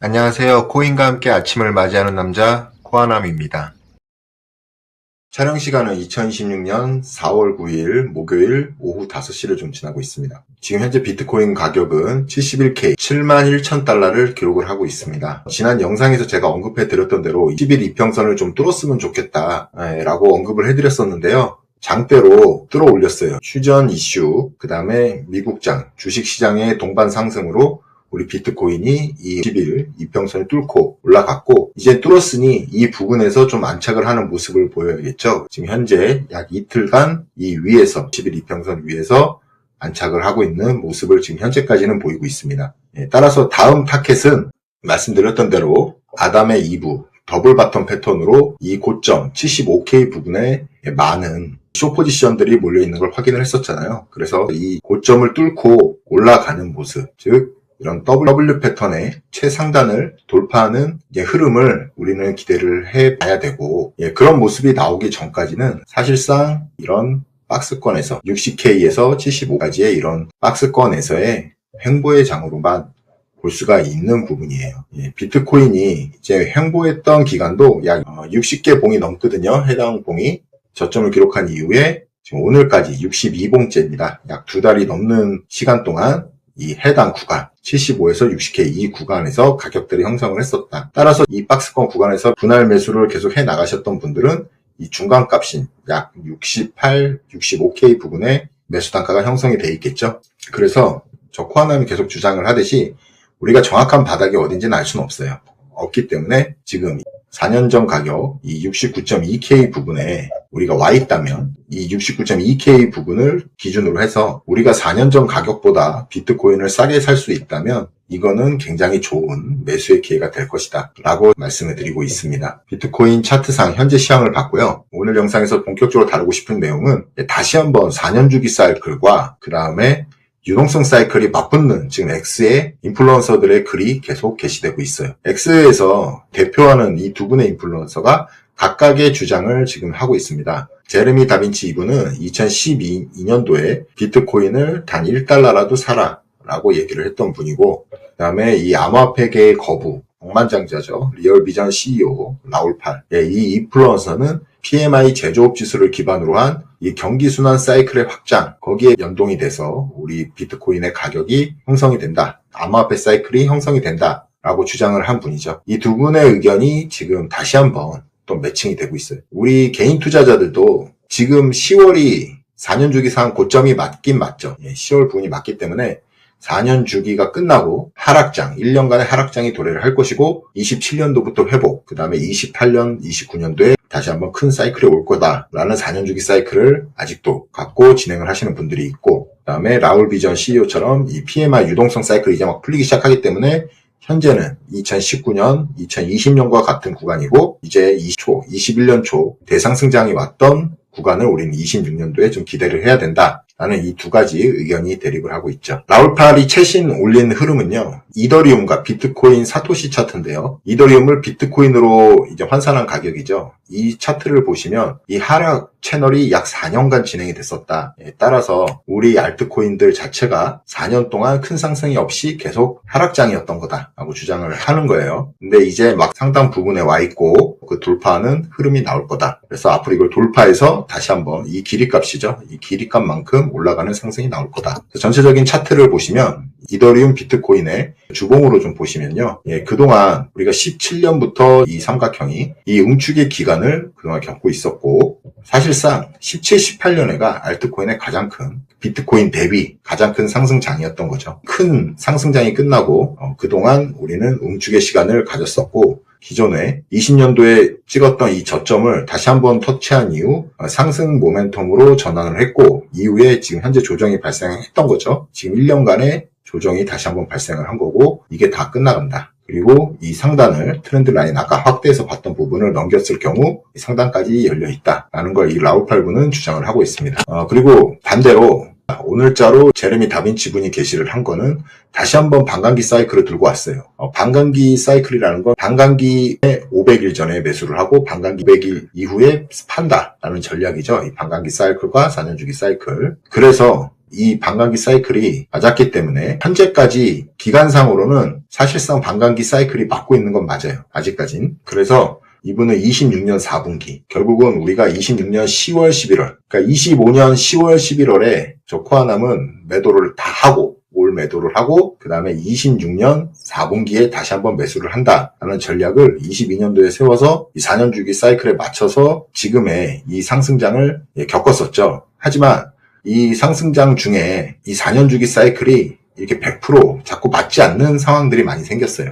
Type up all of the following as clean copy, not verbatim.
안녕하세요. 코인과 함께 아침을 맞이하는 남자 코아남입니다. 촬영 시간은 2026년 4월 9일 목요일 오후 5시를 좀 지나고 있습니다. 지금 현재 비트코인 가격은 71K, 71,000달러를 기록을 하고 있습니다. 지난 영상에서 제가 언급해 드렸던 대로 10일 이평선을 좀 뚫었으면 좋겠다 라고 언급을 해드렸었는데요. 장대로 뚫어 올렸어요. 휴전 이슈, 그 다음에 미국장, 주식시장의 동반 상승으로 우리 비트코인이 이 10일 이평선을 뚫고 올라갔고, 이제 뚫었으니 이 부분에서 좀 안착을 하는 모습을 보여야겠죠. 지금 현재 약 이틀간 이 위에서 10일 이평선 위에서 안착을 하고 있는 모습을 지금 현재까지는 보이고 있습니다. 따라서 다음 타켓은 말씀드렸던 대로 아담의 2부 더블 바텀 패턴으로 이 고점 75K 부분에 많은 숏 포지션들이 몰려있는 걸 확인을 했었잖아요. 그래서 이 고점을 뚫고 올라가는 모습, 즉 이런 W 패턴의 최상단을 돌파하는 흐름을 우리는 기대를 해봐야 되고, 그런 모습이 나오기 전까지는 사실상 이런 박스권에서 60K에서 75까지의 이런 박스권에서의 횡보의 장으로만 볼 수가 있는 부분이에요. 비트코인이 이제 횡보했던 기간도 약 60개 봉이 넘거든요. 해당 봉이 저점을 기록한 이후에 지금 오늘까지 62봉째입니다. 약 2달이 넘는 시간 동안 이 해당 구간 75에서 60K 이 구간에서 가격들이 형성을 했었다. 따라서 이 박스권 구간에서 분할 매수를 계속 해 나가셨던 분들은 이 중간값인 약 68, 65K 부분에 매수 단가가 형성이 돼 있겠죠. 그래서 저 코아남이 계속 주장을 하듯이 우리가 정확한 바닥이 어딘지는 알 수는 없기 때문에 지금 4년 전 가격 이 69.2K 부분에 우리가 와 있다면 이 69.2K 부분을 기준으로 해서 우리가 4년 전 가격보다 비트코인을 싸게 살 수 있다면 이거는 굉장히 좋은 매수의 기회가 될 것이다 라고 말씀을 드리고 있습니다. 비트코인 차트상 현재 시황을 봤고요. 오늘 영상에서 본격적으로 다루고 싶은 내용은 다시 한번 4년 주기 사이클과 그 다음에 유동성 사이클이 맞붙는 지금 X의 인플루언서들의 글이 계속 게시되고 있어요. X에서 대표하는 이 두 분의 인플루언서가 각각의 주장을 지금 하고 있습니다. 제레미 다빈치 이분은 2012년도에 비트코인을 단 1달러라도 사라 라고 얘기를 했던 분이고, 그 다음에 이 암호화폐계의 거부, 억만장자죠. 리얼비전 CEO 라울팔. 이 인플루언서는 PMI 제조업 지수를 기반으로 한 이 경기순환 사이클의 확장, 거기에 연동이 돼서 우리 비트코인의 가격이 형성이 된다. 암호화폐 사이클이 형성이 된다. 라고 주장을 한 분이죠. 이 두 분의 의견이 지금 다시 한번 또 매칭이 되고 있어요. 우리 개인 투자자들도 지금 10월이 4년 주기상 고점이 맞긴 맞죠. 10월 부분이 맞기 때문에 4년 주기가 끝나고 하락장, 1년간의 하락장이 도래를 할 것이고 27년도부터 회복, 그 다음에 28년, 29년도에 다시 한번 큰 사이클이 올 거다라는 4년 주기 사이클을 아직도 갖고 진행을 하시는 분들이 있고, 그 다음에 라울 비전 CEO처럼 이 PMI 유동성 사이클이 이제 막 풀리기 시작하기 때문에 현재는 2019년, 2020년과 같은 구간이고 이제 21년 초 대상승장이 왔던 구간을 우리는 26년도에 좀 기대를 해야 된다. 라는 이 두 가지 의견이 대립을 하고 있죠. 라울팔이 최신 올린 흐름은요, 이더리움과 비트코인 사토시 차트인데요. 이더리움을 비트코인으로 이제 환산한 가격이죠. 이 차트를 보시면 이 하락 채널이 약 4년간 진행이 됐었다. 따라서 우리 알트코인들 자체가 4년 동안 큰 상승이 없이 계속 하락장이었던 거다라고 주장을 하는 거예요. 근데 이제 막 상당 부분에 와 있고 그 돌파하는 흐름이 나올 거다. 그래서 앞으로 이걸 돌파해서 다시 한번 이 길이값이죠. 이 길이값만큼 올라가는 상승이 나올 거다. 전체적인 차트를 보시면 이더리움 비트코인의 주봉으로 좀 보시면요. 그동안 우리가 17년부터 이 삼각형이 이 응축의 기간을 그동안 겪고 있었고, 사실상 17, 18년에가 알트코인의 가장 큰 비트코인 대비 가장 큰 상승장이었던 거죠. 큰 상승장이 끝나고 그동안 우리는 응축의 시간을 가졌었고, 기존에 20년도에 찍었던 이 저점을 다시 한번 터치한 이후 상승 모멘텀으로 전환을 했고, 이후에 지금 현재 조정이 발생했던 거죠. 지금 1년간의 조정이 다시 한번 발생을 한 거고, 이게 다 끝나간다. 그리고 이 상단을 트렌드 라인 아까 확대해서 봤던 부분을 넘겼을 경우 상단까지 열려있다라는 걸 이 라울팔 분은 주장을 하고 있습니다. 그리고 반대로 오늘자로 제레미 다빈치 분이 게시를 한 거는 다시 한번 반감기 사이클을 들고 왔어요. 반감기 사이클이라는 건 반감기에 500일 전에 매수를 하고 반감기 500일 이후에 판다라는 전략이죠. 이 반감기 사이클과 4년 주기 사이클. 그래서 이 반감기 사이클이 맞았기 때문에 현재까지 기간상으로는 사실상 반감기 사이클이 맞고 있는 건 맞아요. 아직까진. 그래서 이분은 26년 4분기, 결국은 우리가 26년 10월, 11월, 그러니까 25년 10월, 11월에 저 코아남은 매도를 다 하고, 올 매도를 하고, 그 다음에 26년 4분기에 다시 한번 매수를 한다라는 전략을 22년도에 세워서 이 4년 주기 사이클에 맞춰서 지금의 이 상승장을 겪었었죠. 하지만 이 상승장 중에 이 4년 주기 사이클이 이렇게 100% 자꾸 맞지 않는 상황들이 많이 생겼어요.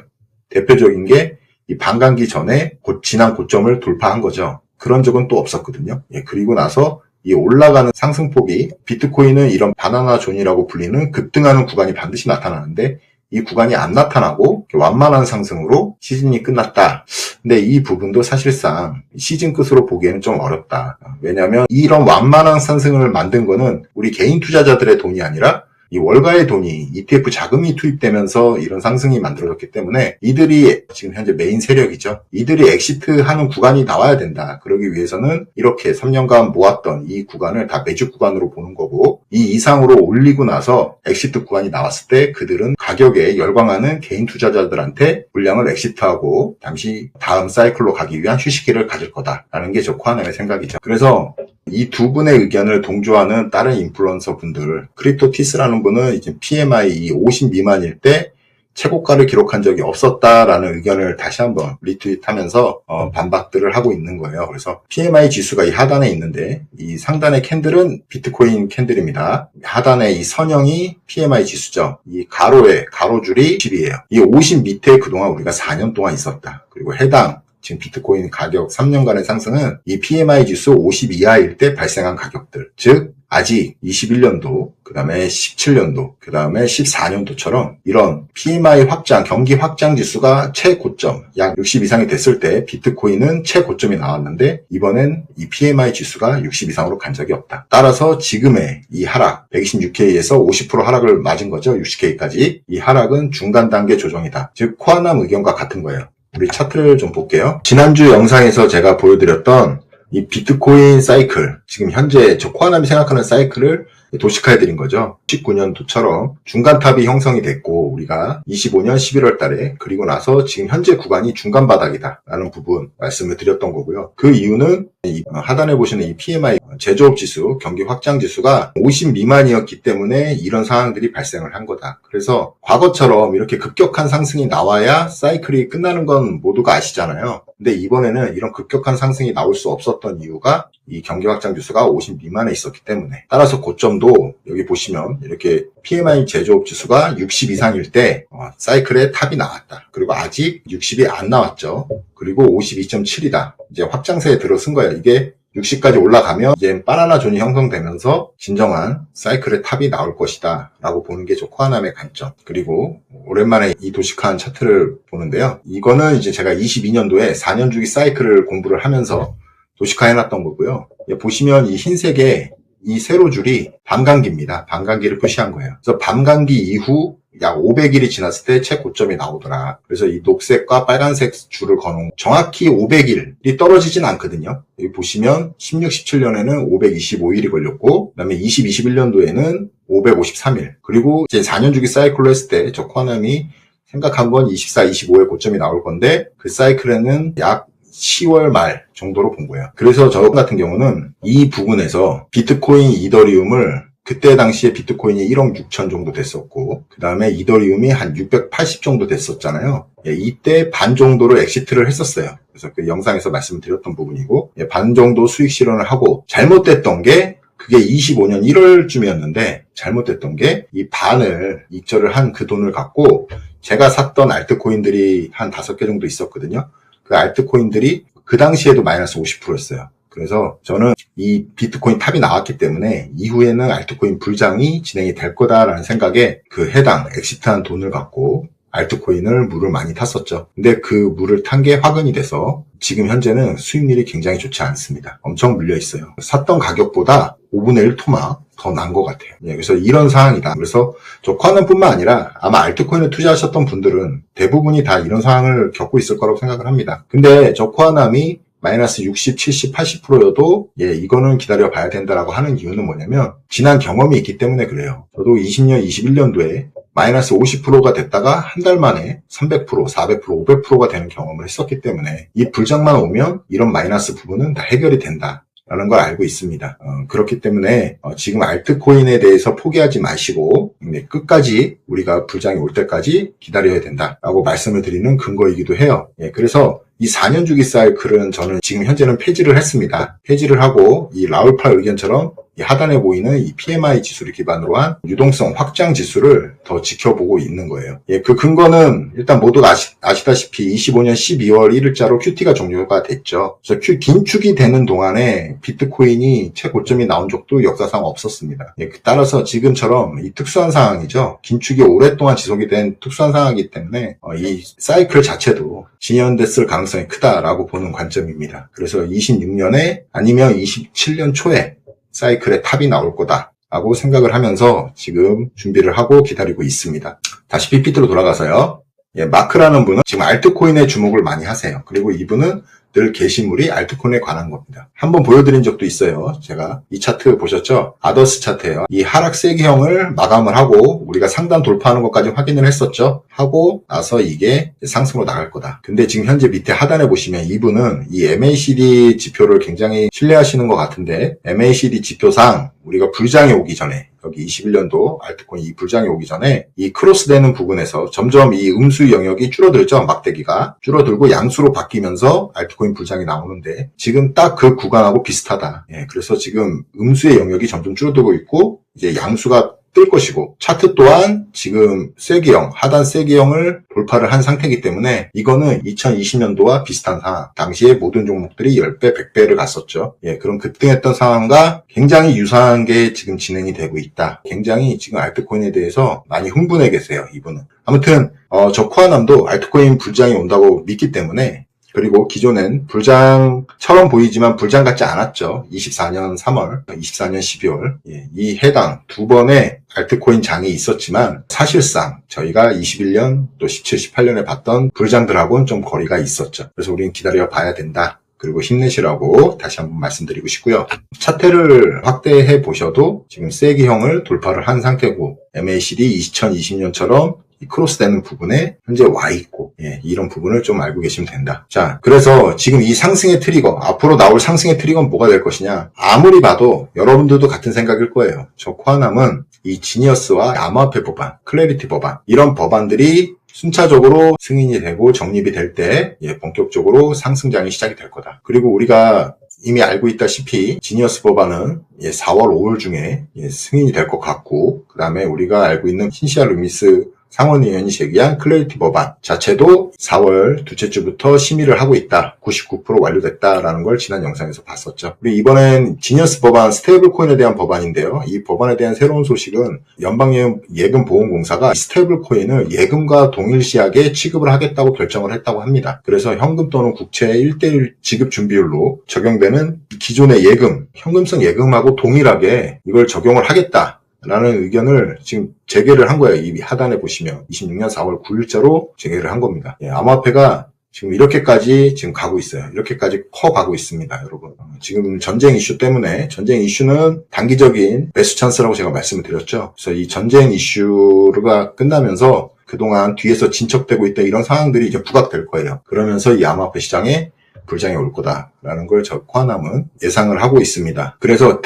대표적인 게 이 반감기 전에 지난 고점을 돌파한 거죠. 그런 적은 또 없었거든요. 그리고 나서 이 올라가는 상승폭이, 비트코인은 이런 바나나 존이라고 불리는 급등하는 구간이 반드시 나타나는데 이 구간이 안 나타나고 완만한 상승으로 시즌이 끝났다. 근데 이 부분도 사실상 시즌 끝으로 보기에는 좀 어렵다. 왜냐하면 이런 완만한 상승을 만든 거는 우리 개인 투자자들의 돈이 아니라 이 월가의 돈이, ETF 자금이 투입되면서 이런 상승이 만들어졌기 때문에 이들이 지금 현재 메인 세력이죠. 이들이 엑시트하는 구간이 나와야 된다. 그러기 위해서는 이렇게 3년간 모았던 이 구간을 다 매집 구간으로 보는 거고, 이 이상으로 올리고 나서 엑시트 구간이 나왔을 때 그들은 가격에 열광하는 개인 투자자들한테 물량을 엑시트하고 잠시 다음 사이클로 가기 위한 휴식기를 가질 거다라는 게 저 코아남의 생각이죠. 그래서 이 두 분의 의견을 동조하는 다른 인플루언서 분들, 크립토티스라는 분은 이제 PMI 50 미만일 때 최고가를 기록한 적이 없었다라는 의견을 다시 한번 리트윗하면서 반박들을 하고 있는 거예요. 그래서 PMI 지수가 이 하단에 있는데 이 상단의 캔들은 비트코인 캔들입니다. 하단의 이 선형이 PMI 지수죠. 이 가로줄이 10이에요. 이 50 밑에 그동안 우리가 4년 동안 있었다. 그리고 해당 지금 비트코인 가격 3년간의 상승은 이 PMI 지수 50 이하일 때 발생한 가격들, 즉 아직 21년도, 그 다음에 17년도, 그 다음에 14년도처럼 이런 PMI 확장, 경기 확장 지수가 최고점, 약 60 이상이 됐을 때 비트코인은 최고점이 나왔는데 이번엔 이 PMI 지수가 60 이상으로 간 적이 없다. 따라서 지금의 이 하락, 126K에서 50% 하락을 맞은 거죠. 60K까지. 이 하락은 중간 단계 조정이다. 즉 코아남 의견과 같은 거예요. 우리 차트를 좀 볼게요. 지난주 영상에서 제가 보여드렸던 이 비트코인 사이클, 지금 현재 저 코아남이 생각하는 사이클을 도식화해드린 거죠. 19년도처럼 중간탑이 형성이 됐고 우리가 25년 11월 달에, 그리고 나서 지금 현재 구간이 중간 바닥이다 라는 부분 말씀을 드렸던 거고요. 그 이유는 이 하단에 보시는 이 PMI 제조업 지수, 경기 확장 지수가 50 미만이었기 때문에 이런 상황들이 발생을 한 거다. 그래서 과거처럼 이렇게 급격한 상승이 나와야 사이클이 끝나는 건 모두가 아시잖아요. 근데 이번에는 이런 급격한 상승이 나올 수 없었던 이유가 이 경기 확장 지수가 50 미만에 있었기 때문에, 따라서 고점도 여기 보시면 이렇게 PMI 제조업 지수가 60 이상일 때 사이클의 탑이 나왔다. 그리고 아직 60이 안 나왔죠. 그리고 52.7이다. 이제 확장세에 들어선 거예요. 이게 60까지 올라가면 이제 바나나 존이 형성되면서 진정한 사이클의 탑이 나올 것이다 라고 보는 게 저 코아남의 관점. 그리고 오랜만에 이 도식화한 차트를 보는데요. 이거는 이제 제가 22년도에 4년 주기 사이클을 공부를 하면서 도식화해놨던 거고요. 보시면 이 흰색의 이 세로줄이 반감기입니다. 반감기를 표시한 거예요. 그래서 반감기 이후 약 500일이 지났을 때 최고점이 나오더라. 그래서 이 녹색과 빨간색 줄을 거는 정확히 500일이 떨어지진 않거든요. 여기 보시면 16, 17년에는 525일이 걸렸고, 그 다음에 20, 21년도에는 553일. 그리고 이제 4년 주기 사이클로 했을 때 저 코아남이 생각한 건 24, 25에 고점이 나올 건데 그 사이클에는 약 10월 말 정도로 본 거예요. 그래서 저 같은 경우는 이 부분에서 비트코인, 이더리움을, 그때 당시에 비트코인이 1억 6천 정도 됐었고 그 다음에 이더리움이 한 680 정도 됐었잖아요. 이때 반 정도로 엑시트를 했었어요. 그래서 그 영상에서 말씀드렸던 부분이고, 반 정도 수익 실현을 하고, 잘못됐던 게 그게 25년 1월쯤이었는데 잘못됐던 게 이 반을 익절을 한 그 돈을 갖고 제가 샀던 알트코인들이 한 5개 정도 있었거든요. 그 알트코인들이 그 당시에도 마이너스 50%였어요. 그래서 저는 이 비트코인 탑이 나왔기 때문에 이후에는 알트코인 불장이 진행이 될 거다라는 생각에 그 해당 엑시트한 돈을 갖고 알트코인을 물을 많이 탔었죠. 근데 그 물을 탄 게 화근이 돼서 지금 현재는 수익률이 굉장히 좋지 않습니다. 엄청 물려 있어요. 샀던 가격보다 5분의 1 토막 더 난 것 같아요. 그래서 이런 상황이다. 그래서 저 코아남뿐만 아니라 아마 알트코인을 투자하셨던 분들은 대부분이 다 이런 상황을 겪고 있을 거라고 생각을 합니다. 근데 저 코아남이 마이너스 60, 70, 80%여도 이거는 기다려 봐야 된다라고 하는 이유는 뭐냐면 지난 경험이 있기 때문에 그래요. 저도 20년, 21년도에 마이너스 50%가 됐다가 한 달 만에 300%, 400%, 500%가 되는 경험을 했었기 때문에 이 불장만 오면 이런 마이너스 부분은 다 해결이 된다. 라는 걸 알고 있습니다. 그렇기 때문에 지금 알트코인에 대해서 포기하지 마시고 끝까지 우리가 불장이 올 때까지 기다려야 된다라고 말씀을 드리는 근거이기도 해요. 그래서 이 4년 주기 사이클은 저는 지금 현재는 폐지를 했습니다. 폐지를 하고 이 라울파 의견처럼 이 하단에 보이는 이 PMI 지수를 기반으로 한 유동성 확장 지수를 더 지켜보고 있는 거예요. 그 근거는 일단 모두가 아시다시피 25년 12월 1일자로 QT가 종료가 됐죠. 그래서 긴축이 되는 동안에 비트코인이 최고점이 나온 적도 역사상 없었습니다. 따라서 지금처럼 이 특수한 상황이죠. 긴축이 오랫동안 지속이 된 특수한 상황이기 때문에 이 사이클 자체도 진연됐을 가능성이 크다라고 보는 관점입니다. 그래서 26년에 아니면 27년 초에 사이클의 탑이 나올 거다라고 생각을 하면서 지금 준비를 하고 기다리고 있습니다. 다시 PPT로 돌아가서요. 마크라는 분은 지금 알트코인에 주목을 많이 하세요. 그리고 이분은 늘 게시물이 알트코인에 관한 겁니다. 한번 보여드린 적도 있어요. 제가 이 차트 보셨죠? 아더스 차트예요. 이 하락 세기형을 마감을 하고 우리가 상단 돌파하는 것까지 확인을 했었죠. 하고 나서 이게 상승으로 나갈 거다. 근데 지금 현재 밑에 하단에 보시면 이분은 이 MACD 지표를 굉장히 신뢰하시는 것 같은데 MACD 지표상 우리가 불장이 오기 전에 여기 21년도 알트코인 이 불장이 오기 전에 이 크로스되는 부분에서 점점 이 음수 영역이 줄어들죠. 막대기가 줄어들고 양수로 바뀌면서 알트코인 불장이 나오는데 지금 딱 그 구간하고 비슷하다. 그래서 지금 음수의 영역이 점점 줄어들고 있고 이제 양수가 뜰 것이고 차트 또한 지금 쐐기형, 하단 쐐기형을 돌파를 한 상태이기 때문에 이거는 2020년도와 비슷한 상황. 당시에 모든 종목들이 10배, 100배를 갔었죠. 그럼 급등했던 상황과 굉장히 유사한 게 지금 진행이 되고 있다. 굉장히 지금 알트코인에 대해서 많이 흥분해 계세요, 이분은. 아무튼 저 코아남도 알트코인 불장이 온다고 믿기 때문에 그리고 기존엔 불장처럼 보이지만 불장 같지 않았죠. 24년 3월, 24년 12월 이 해당 두 번의 알트코인 장이 있었지만 사실상 저희가 21년 또 17, 18년에 봤던 불장들하고는 좀 거리가 있었죠. 그래서 우리는 기다려 봐야 된다. 그리고 힘내시라고 다시 한번 말씀드리고 싶고요. 차트를 확대해 보셔도 지금 쐐기형을 돌파를 한 상태고 MACD 2020년처럼 이 크로스되는 부분에 현재 와 있고 이런 부분을 좀 알고 계시면 된다. 자, 그래서 지금 이 상승의 트리거, 앞으로 나올 상승의 트리거는 뭐가 될 것이냐? 아무리 봐도 여러분들도 같은 생각일 거예요. 저 코아남은 이 지니어스와 암호화폐 법안, 클래리티 법안 이런 법안들이 순차적으로 승인이 되고 정립이 될 때 본격적으로 상승장이 시작이 될 거다. 그리고 우리가 이미 알고 있다시피 지니어스 법안은 4월, 5월 중에 승인이 될 것 같고 그 다음에 우리가 알고 있는 신시아 루미스 상원의원이 제기한 클래리티 법안 자체도 4월 둘째 주부터 심의를 하고 있다. 99% 완료됐다라는 걸 지난 영상에서 봤었죠. 우리 이번엔 지니어스 법안 스테이블 코인에 대한 법안인데요. 이 법안에 대한 새로운 소식은 연방예금보험공사가 스테이블 코인을 예금과 동일시하게 취급을 하겠다고 결정을 했다고 합니다. 그래서 현금 또는 국채 1:1 지급 준비율로 적용되는 기존의 예금, 현금성 예금하고 동일하게 이걸 적용을 하겠다. 라는 의견을 지금 재개를 한 거예요. 이 하단에 보시면 26년 4월 9일자로 재개를 한 겁니다. 암호화폐가 지금 이렇게까지 지금 가고 있어요. 이렇게까지 커가고 있습니다, 여러분. 지금 전쟁 이슈 때문에 전쟁 이슈는 단기적인 매수 찬스라고 제가 말씀을 드렸죠. 그래서 이 전쟁 이슈가 끝나면서 그동안 뒤에서 진척되고 있던 이런 상황들이 이제 부각될 거예요. 그러면서 이 암호화폐 시장에 불장이 올 거다라는 걸 저 코아남은 예상을 하고 있습니다. 그래서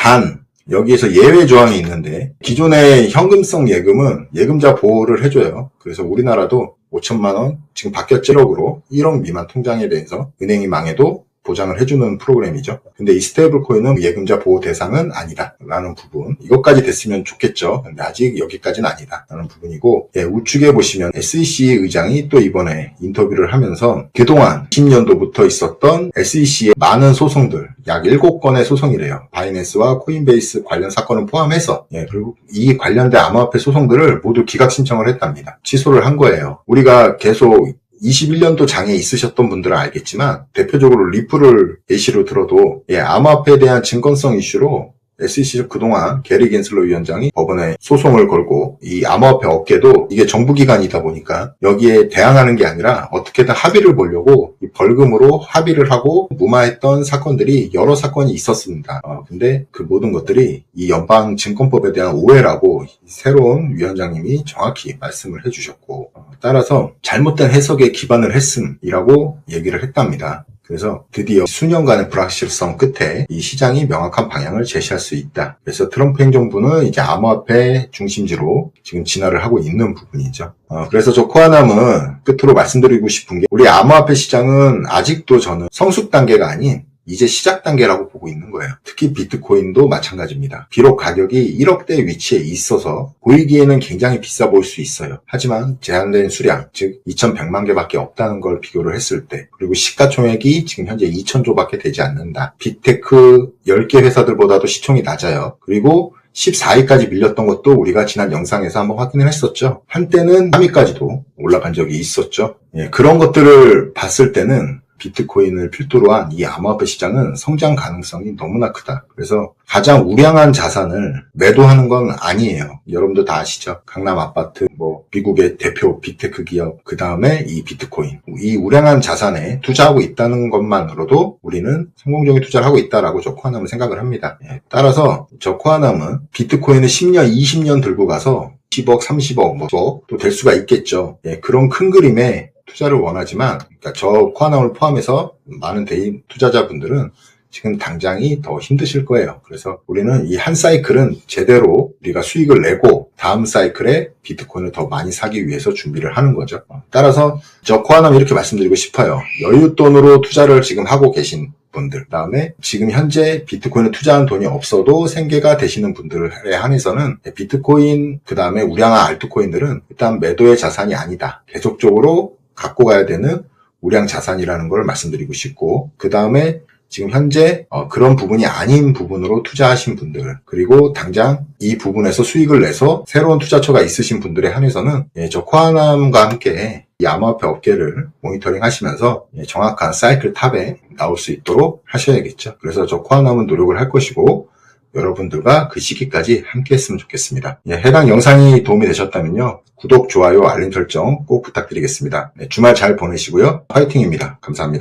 여기에서 예외 조항이 있는데 기존의 현금성 예금은 예금자 보호를 해줘요. 그래서 우리나라도 5천만 원 지금 바뀌었죠. 1억 미만 통장에 대해서 은행이 망해도 보장을 해주는 프로그램이죠. 근데 이 스테이블 코인은 예금자 보호 대상은 아니다 라는 부분, 이것까지 됐으면 좋겠죠. 근데 아직 여기까지는 아니다 라는 부분이고, 우측에 보시면 SEC 의장이 또 이번에 인터뷰를 하면서 그동안 20년도부터 있었던 SEC의 많은 소송들, 약 7건의 소송이래요. 바이낸스와 코인베이스 관련 사건을 포함해서, 그리고 이 관련된 암호화폐 소송들을 모두 기각 신청을 했답니다. 취소를 한 거예요. 우리가 계속 21년도 장에 있으셨던 분들은 알겠지만 대표적으로 리플을 예시로 들어도 암호화폐에 대한 증권성 이슈로 SEC 그동안 게리 겐슬러 위원장이 법원에 소송을 걸고 이 암호화폐 업계도 이게 정부기관이다 보니까 여기에 대항하는 게 아니라 어떻게든 합의를 보려고 이 벌금으로 합의를 하고 무마했던 사건들이 여러 사건이 있었습니다. 근데 그 모든 것들이 이 연방증권법에 대한 오해라고 새로운 위원장님이 정확히 말씀을 해주셨고, 따라서 잘못된 해석에 기반을 했음이라고 얘기를 했답니다. 그래서 드디어 수년간의 불확실성 끝에 이 시장이 명확한 방향을 제시할 수 있다. 그래서 트럼프 행정부는 이제 암호화폐 중심지로 지금 진화를 하고 있는 부분이죠. 그래서 저 코아남은 끝으로 말씀드리고 싶은 게, 우리 암호화폐 시장은 아직도 저는 성숙 단계가 아닌 이제 시작 단계라고 보고 있는 거예요. 특히 비트코인도 마찬가지입니다. 비록 가격이 1억대 위치에 있어서 보이기에는 굉장히 비싸 보일 수 있어요. 하지만 제한된 수량, 즉 2100만 개밖에 없다는 걸 비교를 했을 때, 그리고 시가총액이 지금 현재 2000조밖에 되지 않는다. 빅테크 10개 회사들보다도 시총이 낮아요. 그리고 14위까지 밀렸던 것도 우리가 지난 영상에서 한번 확인을 했었죠. 한때는 3위까지도 올라간 적이 있었죠. 그런 것들을 봤을 때는 비트코인을 필두로 한 이 암호화폐 시장은 성장 가능성이 너무나 크다. 그래서 가장 우량한 자산을 매도하는 건 아니에요. 여러분도 다 아시죠? 강남 아파트, 미국의 대표 빅테크 기업, 그 다음에 이 비트코인. 이 우량한 자산에 투자하고 있다는 것만으로도 우리는 성공적인 투자를 하고 있다라고 저 코아남은 생각을 합니다. 따라서 저 코아남은 비트코인을 10년, 20년 들고 가서 10억, 30억, 10억 또 될 수가 있겠죠. 그런 큰 그림에 투자를 원하지만, 그러니까 저 코아남을 포함해서 많은 대인 투자자분들은 지금 당장이 더 힘드실 거예요. 그래서 우리는 이 한 사이클은 제대로 우리가 수익을 내고 다음 사이클에 비트코인을 더 많이 사기 위해서 준비를 하는 거죠. 따라서 저 코아남 이렇게 말씀드리고 싶어요. 여윳돈으로 투자를 지금 하고 계신 분들, 그다음에 지금 현재 비트코인을 투자한 돈이 없어도 생계가 되시는 분들에 한해서는 비트코인, 그다음에 우량한 알트코인들은 일단 매도의 자산이 아니다. 계속적으로 갖고 가야 되는 우량 자산이라는 걸 말씀드리고 싶고, 그 다음에 지금 현재 그런 부분이 아닌 부분으로 투자하신 분들, 그리고 당장 이 부분에서 수익을 내서 새로운 투자처가 있으신 분들에 한해서는 저 코아남과 함께 이 암호화폐 업계를 모니터링 하시면서 정확한 사이클 탑에 나올 수 있도록 하셔야겠죠. 그래서 저 코아남은 노력을 할 것이고, 여러분들과 그 시기까지 함께 했으면 좋겠습니다. 해당 영상이 도움이 되셨다면요, 구독, 좋아요, 알림 설정 꼭 부탁드리겠습니다. 주말 잘 보내시고요. 화이팅입니다. 감사합니다.